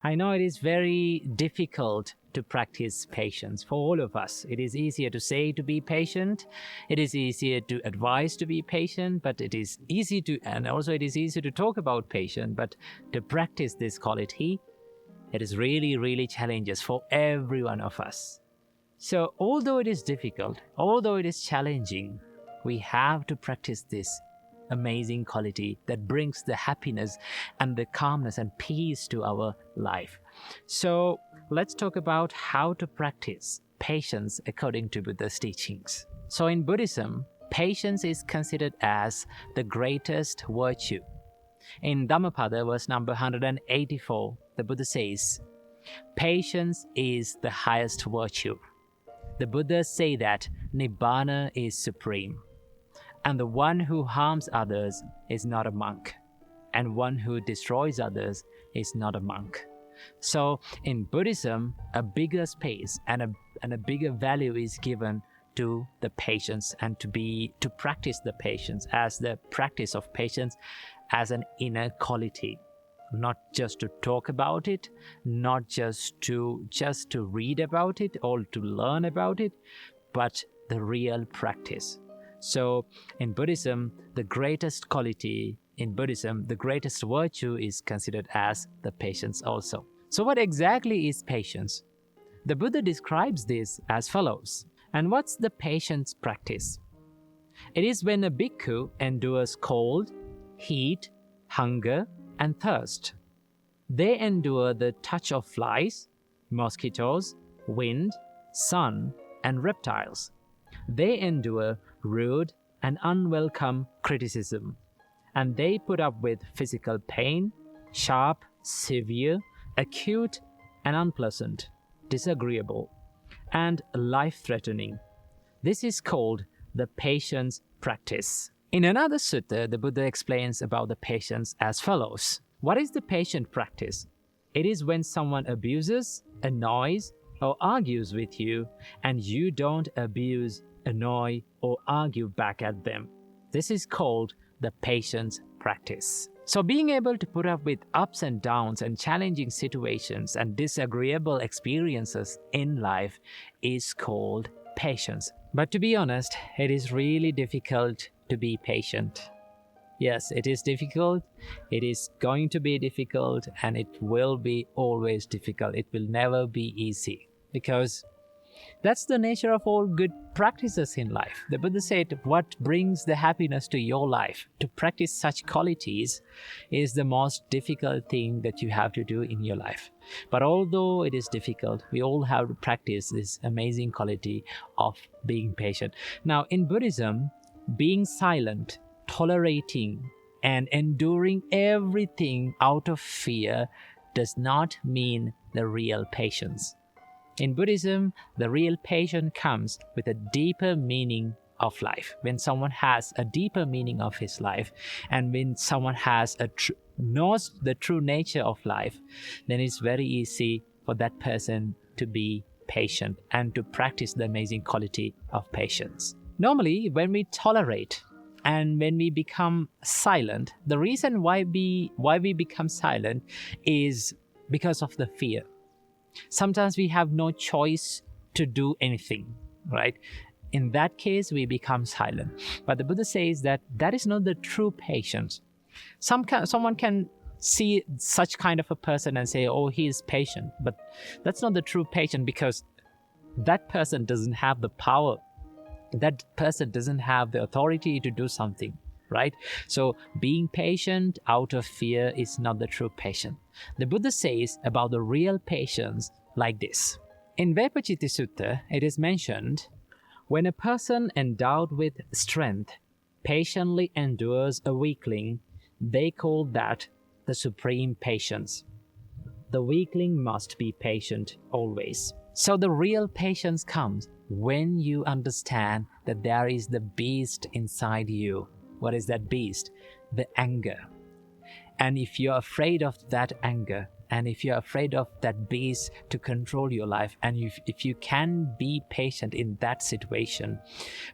I know it is very difficult to practice patience for all of us. It is easier to say to be patient. It is easier to advise to be patient, but it is easy to, and also it is easy to talk about patience, but to practice this quality, it is really, really challenges for every one of us. So although it is difficult, although it is challenging, we have to practice this amazing quality that brings the happiness and the calmness and peace to our life. So let's talk about how to practice patience according to Buddha's teachings. So in Buddhism, patience is considered as the greatest virtue. In Dhammapada Verse number 184, the Buddha says, patience is the highest virtue. The Buddhas say that Nibbana is supreme, and the one who harms others is not a monk, and one who destroys others is not a monk. So in Buddhism, a bigger space and a bigger value is given to the patience, and to practice the patience as the practice of patience as an inner quality. Not just to talk about it, not just to read about it or to learn about it, but the real practice. So in Buddhism, the greatest quality in Buddhism, the greatest virtue is considered as the patience also. So what exactly is patience? The Buddha describes this as follows. And what's the patience practice? It is when a bhikkhu endures cold, heat, hunger, and thirst. They endure the touch of flies, mosquitoes, wind, sun, and reptiles. They endure rude and unwelcome criticism, and they put up with physical pain, sharp, severe, acute, and unpleasant, disagreeable, and life-threatening. This is called the patience practice. In another sutta, the Buddha explains about the patience as follows. What is the patient practice? It is when someone abuses, annoys, or argues with you, and you don't abuse, annoy, or argue back at them. This is called the patience practice. So being able to put up with ups and downs and challenging situations and disagreeable experiences in life is called patience. But to be honest, it is really difficult to be patient. Yes, it is difficult. It is going to be difficult, and it will be always difficult. It will never be easy, because that's the nature of all good practices in life. The Buddha said, what brings the happiness to your life, to practice such qualities, is the most difficult thing that you have to do in your life. But although it is difficult, we all have to practice this amazing quality of being patient. Now, in Buddhism, being silent, tolerating, and enduring everything out of fear does not mean the real patience. In Buddhism, the real patience comes with a deeper meaning of life. When someone has a deeper meaning of his life, and when someone knows the true nature of life, then it's very easy for that person to be patient and to practice the amazing quality of patience. Normally, when we tolerate and when we become silent, the reason why we become silent is because of the fear. Sometimes we have no choice to do anything, right? In that case, we become silent. But the Buddha says that that is not the true patience. Someone can see such kind of a person and say, oh, he is patient. But that's not the true patience, because that person doesn't have the power. That person doesn't have the authority to do something, right? So being patient out of fear is not the true patience. The Buddha says about the real patience like this. In Vepaciti Sutta, it is mentioned, when a person endowed with strength patiently endures a weakling, they call that the supreme patience. The weakling must be patient always. So the real patience comes when you understand that there is the beast inside you. What is that beast? The anger. And if you're afraid of that anger, and if you're afraid of that beast to control your life, and if you can be patient in that situation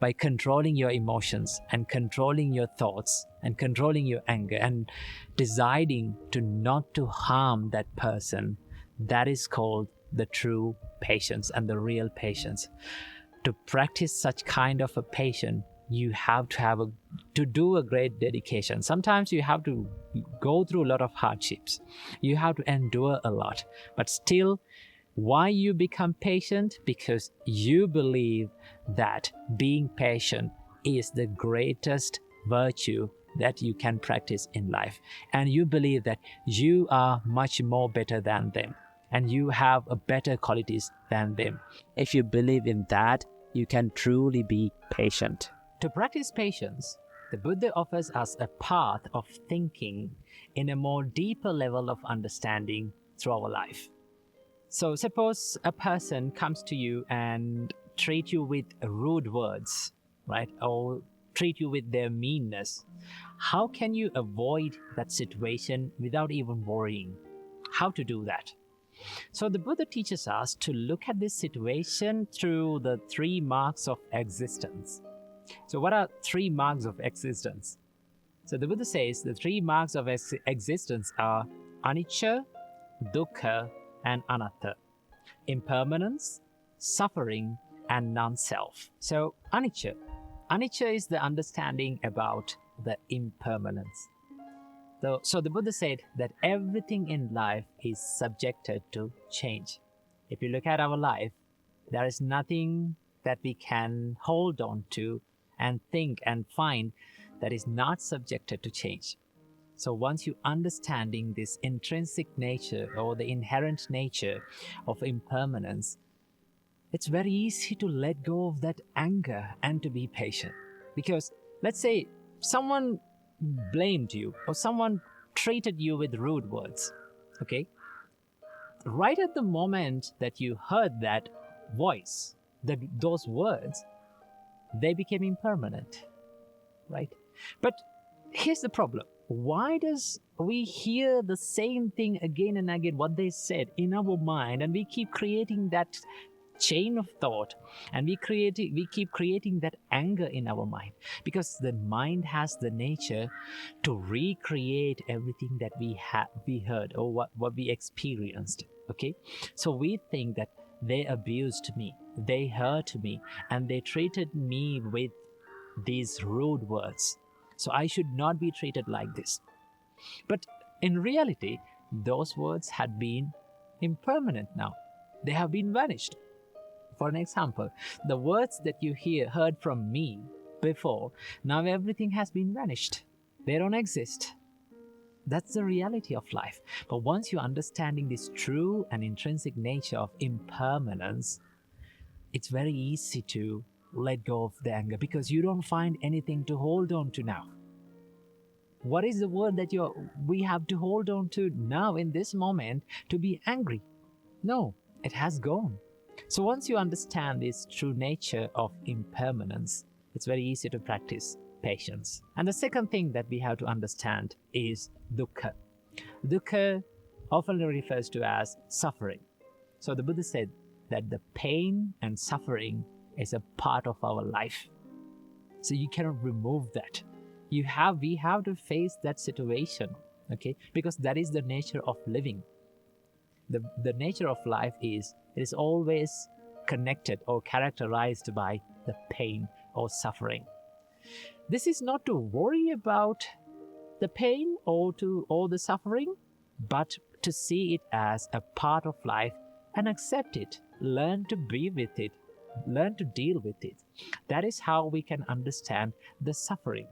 by controlling your emotions and controlling your thoughts and controlling your anger and deciding to not to harm that person, That is called the true patience and the real patience. To practice such kind of a patience, you have to do a great dedication. Sometimes you have to go through a lot of hardships. You have to endure a lot. But still, why you become patient? Because you believe that being patient is the greatest virtue that you can practice in life. And you believe that you are much more better than them. And you have a better qualities than them. If you believe in that, you can truly be patient. To practice patience, the Buddha offers us a path of thinking in a more deeper level of understanding through our life. So suppose a person comes to you and treat you with rude words, right? Or treat you with their meanness. How can you avoid that situation without even worrying? How to do that? So the Buddha teaches us to look at this situation through the 3 marks of existence. So what are 3 marks of existence? So the Buddha says the 3 marks of existence are anicca, dukkha, and anatta. Impermanence, suffering, and non-self. So anicca. Anicca is the understanding about the impermanence. So the Buddha said that everything in life is subjected to change. If you look at our life, there is nothing that we can hold on to and think and find that is not subjected to change. So once you understanding this intrinsic nature or the inherent nature of impermanence, it's very easy to let go of that anger and to be patient. Because let's say someone blamed you or someone treated you with rude words, okay? Right at the moment that you heard that voice, those words, they became impermanent, right? But here's the problem. Why does we hear the same thing again and again, what they said in our mind, and we keep creating that chain of thought, and we keep creating that anger in our mind? Because the mind has the nature to recreate everything that we heard or what we experienced, okay? So we think that they abused me, they hurt me, and they treated me with these rude words, so I should not be treated like this. But in reality, those words had been impermanent now. They have been vanished. For an example, the words that you heard from me before, now everything has been vanished. They don't exist. That's the reality of life. But once you're understanding this true and intrinsic nature of impermanence, it's very easy to let go of the anger because you don't find anything to hold on to now. What is the word that we have to hold on to now in this moment to be angry? No, it has gone. So once you understand this true nature of impermanence, it's very easy to practice patience. And the second thing that we have to understand is dukkha. Dukkha often refers to as suffering. So the Buddha said that the pain and suffering is a part of our life. So you cannot remove that. We have to face that situation, okay? Because that is the nature of living. The nature of life is, it is always connected or characterized by the pain or suffering. This is not to worry about the pain or the suffering, but to see it as a part of life and accept it, learn to be with it, learn to deal with it. That is how we can understand the suffering.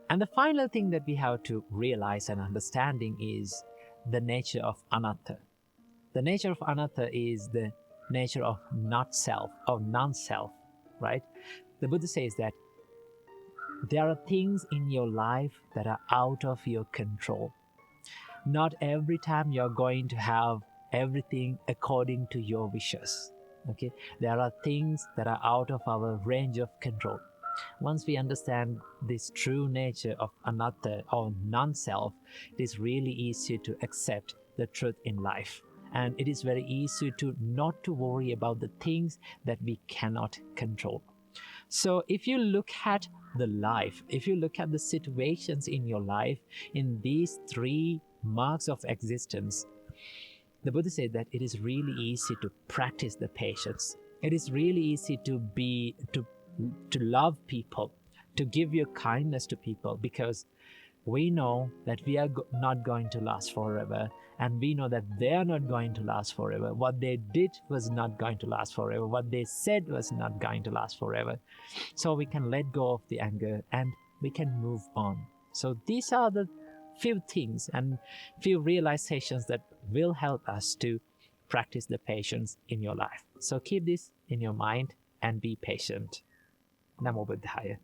And the final thing that we have to realize and understanding is the nature of anatta. The nature of anatta is the nature of not self or non-self, right? The Buddha says that there are things in your life that are out of your control. Not every time you're going to have everything according to your wishes, okay? There are things that are out of our range of control. Once we understand this true nature of anatta or non-self, it is really easy to accept the truth in life. And it is very easy to not to worry about the things that we cannot control. So if you look at the life, if you look at the situations in your life, in these 3 marks of existence, The Buddha said that it is really easy to practice the patience. It is really easy to love people, to give your kindness to people, because we know that we are not going to last forever, and we know that they are not going to last forever. What they did was not going to last forever. What they said was not going to last forever. So we can let go of the anger and we can move on. So these are the few things and few realizations that will help us to practice the patience in your life. So keep this in your mind and be patient. Namo Buddhaya.